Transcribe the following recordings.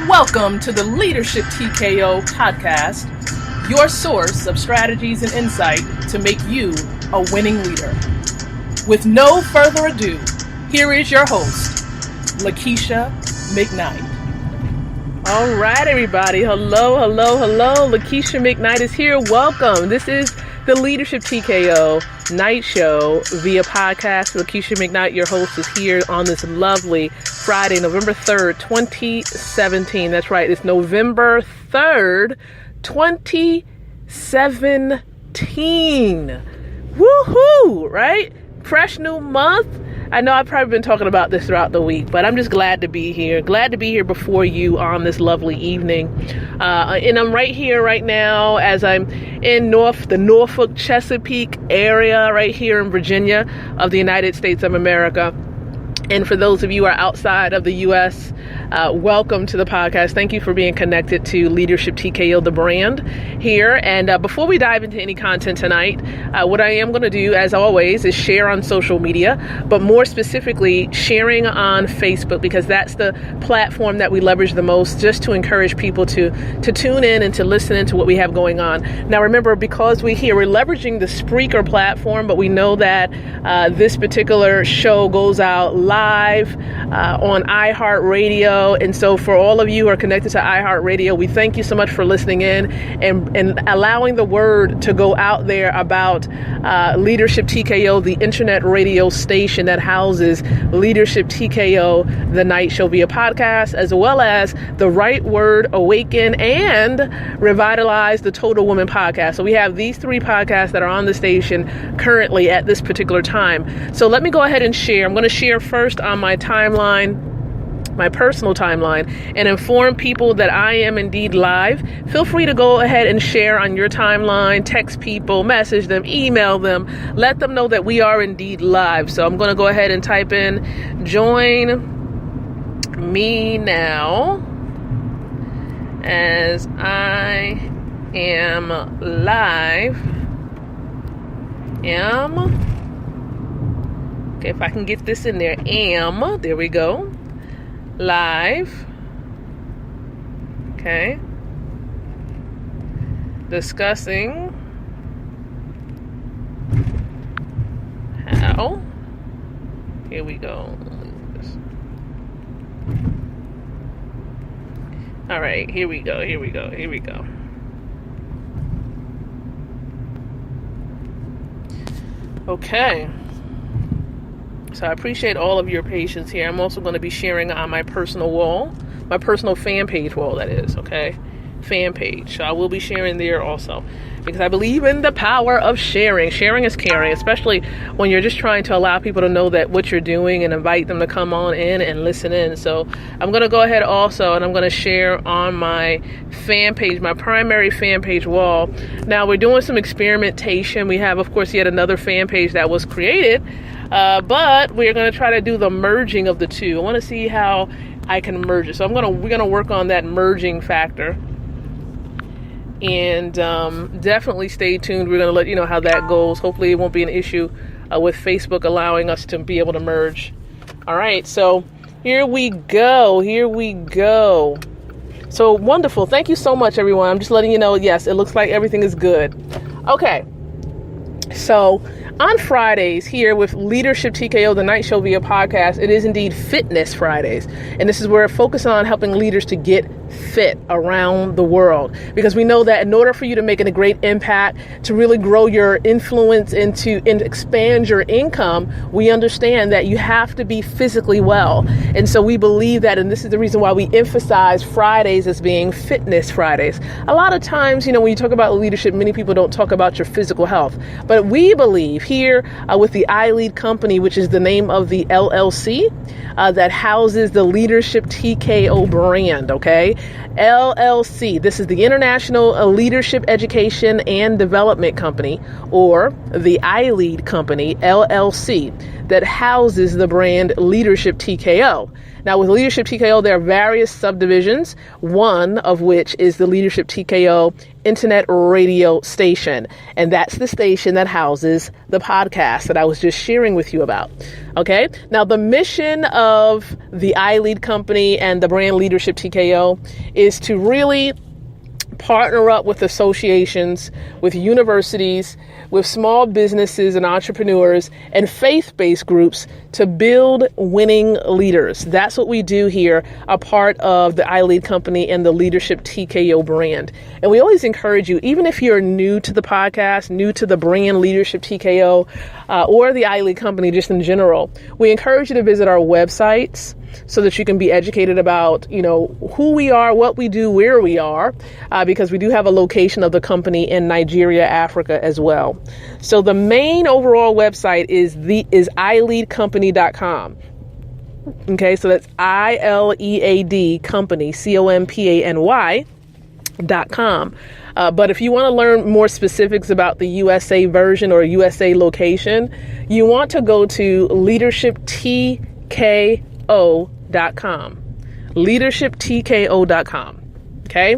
Welcome to the Leadership TKO podcast, your source of strategies and insight to make you a winning leader. With no further ado, here is your host, Lakeisha McKnight. All right, everybody. Hello. Lakeisha McKnight is here. Welcome. This is the Leadership TKO night show via podcast. Lakeisha McKnight, your host, is here on this lovely Friday, November 3rd, 2017. That's right. It's November 3rd, 2017. Woohoo, right? Fresh new month. I know I've probably been talking about this throughout the week, but I'm just glad to be here. Glad to be here before you on this lovely evening. And I'm right here right now as I'm in the Norfolk Chesapeake area right here in Virginia of the United States of America. And for those of you who are outside of the U.S., welcome to the podcast. Thank you for being connected to Leadership TKO, the brand here. And before we dive into any content tonight, what I am going to do, as always, is share on social media, but more specifically, sharing on Facebook, because that's the platform that we leverage the most, just to encourage people to tune in and to listen into what we have going on. Now, remember, because we're leveraging the Spreaker platform, but we know that this particular show goes out live on iHeartRadio. And so for all of you who are connected to iHeartRadio, we thank you so much for listening in and allowing the word to go out there about Leadership TKO, the internet radio station that houses Leadership TKO, the night show via podcast, as well as the Right Word, Awaken, and Revitalize, the Total Woman podcast. So we have these three podcasts that are on the station currently at this particular time. So let me go ahead and share. I'm going to share first on my timeline, my personal timeline, and inform people that I am indeed live. Feel free to go ahead and share on your timeline, text people, message them, email them, let them know that we are indeed live. So I'm going to go ahead and type in, join me now as I am live. Okay, if I can get this in there, there we go. Live. Okay. Discussing how. Here we go. All right, here we go. Okay. So I appreciate all of your patience here. I'm also going to be sharing on my personal wall, my personal fan page wall, that is, okay? Fan page. So I will be sharing there also, because I believe in the power of sharing. Sharing is caring, especially when you're just trying to allow people to know that what you're doing and invite them to come on in and listen in. So I'm going to go ahead also, and I'm going to share on my fan page, my primary fan page wall. Now we're doing some experimentation. We have, of course, yet another fan page that was created, but we're going to try to do the merging of the two. I want to see how I can merge it. So we're going to work on that merging factor. And definitely stay tuned. We're going to let you know how that goes. Hopefully it won't be an issue with Facebook allowing us to be able to merge. All right, so here we go. So wonderful. Thank you so much, everyone. I'm just letting you know, yes, it looks like everything is good. Okay, so on Fridays here with Leadership TKO, the night show via podcast, it is indeed Fitness Fridays. And this is where we're focusing on helping leaders to get fit around the world, because we know that in order for you to make a great impact, to really grow your influence and expand your income, we understand that you have to be physically well. And so we believe that, and this is the reason why we emphasize Fridays as being Fitness Fridays. A lot of times, when you talk about leadership, many people don't talk about your physical health, but we believe here with the iLead company, which is the name of the LLC that houses the Leadership TKO brand, okay? LLC. This is the International Leadership Education and Development Company, or the iLead Company, LLC. that houses the brand Leadership TKO. Now, with Leadership TKO, there are various subdivisions, one of which is the Leadership TKO internet radio station. And that's the station that houses the podcast that I was just sharing with you about. Okay. Now, the mission of the iLead company and the brand Leadership TKO is to really partner up with associations, with universities, with small businesses and entrepreneurs and faith-based groups to build winning leaders. That's what we do here, a part of the iLead company and the Leadership TKO brand. And we always encourage you, even if you're new to the podcast, new to the brand Leadership TKO, or the iLead company just in general, we encourage you to visit our websites so that you can be educated about, who we are, what we do, where we are, because we do have a location of the company in Nigeria, Africa as well. So the main overall website is ileadcompany.com. Okay, so that's ILEAD company, COMPANY.com. But if you want to learn more specifics about the USA version or USA location, you want to go to leadershiptko.com. leadershiptko.com. Okay.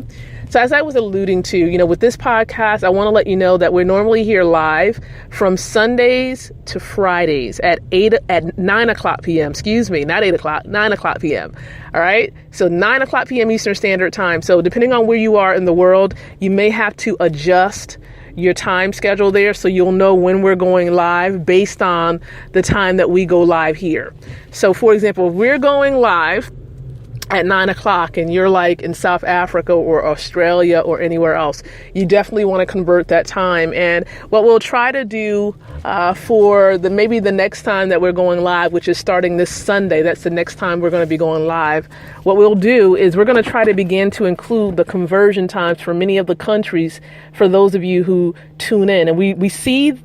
So as I was alluding to, with this podcast, I want to let you know that we're normally here live from Sundays to Fridays at 9 o'clock p.m. Excuse me, not 8 o'clock, 9 o'clock p.m. All right. So 9 o'clock p.m. Eastern Standard Time. So depending on where you are in the world, you may have to adjust your time schedule there so you'll know when we're going live based on the time that we go live here. So for example, if we're going live at 9 o'clock and you're like in South Africa or Australia or anywhere else, you definitely want to convert that time. And what we'll try to do for maybe the next time that we're going live, which is starting this Sunday, that's the next time we're going to be going live. What we'll do is we're going to try to begin to include the conversion times for many of the countries for those of you who tune in. And we see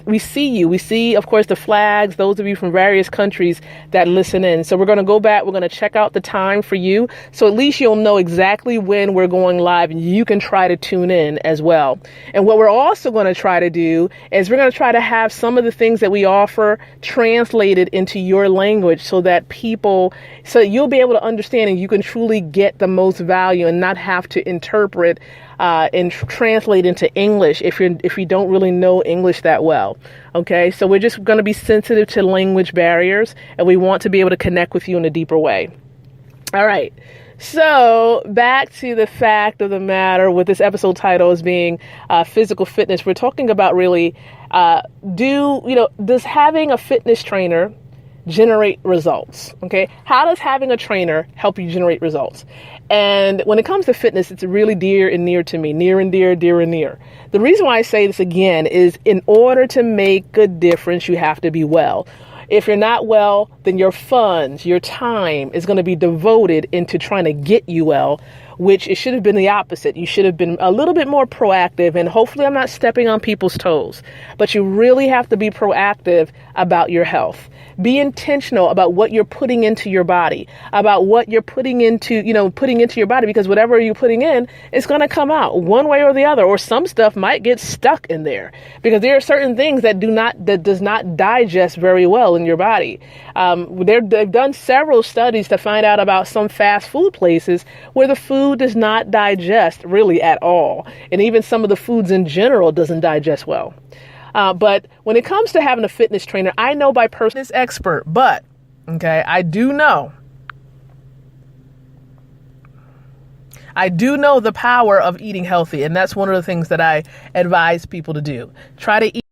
you. We see, of course, the flags, those of you from various countries that listen in. So we're going to go back. We're going to check out the time for you. So at least you'll know exactly when we're going live and you can try to tune in as well. And what we're also going to try to do is we're going to try to have some of the things that we offer translated into your language so that you'll be able to understand and you can truly get the most value and not have to interpret and translate into English if you don't really know English that well. Okay, so we're just going to be sensitive to language barriers and we want to be able to connect with you in a deeper way. All right. So back to the fact of the matter with this episode title as being physical fitness. We're talking about really, does having a fitness trainer generate results? Okay. How does having a trainer help you generate results? And when it comes to fitness, it's really dear and near to me, near and dear, dear and near. The reason why I say this again is in order to make a difference, you have to be well. If you're not well, then your funds, your time is going to be devoted into trying to get you well, which it should have been the opposite. You should have been a little bit more proactive, and hopefully I'm not stepping on people's toes, but you really have to be proactive about your health. Be intentional about what you're putting into your body, about what you're putting into your body, because whatever you're putting in is going to come out one way or the other, or some stuff might get stuck in there because there are certain things that does not digest very well in your body. They've done several studies to find out about some fast food places where the food does not digest really at all. And even some of the foods in general doesn't digest well. But when it comes to having a fitness trainer, I know by personal expert, but okay, I do know the power of eating healthy. And that's one of the things that I advise people to do. Try to eat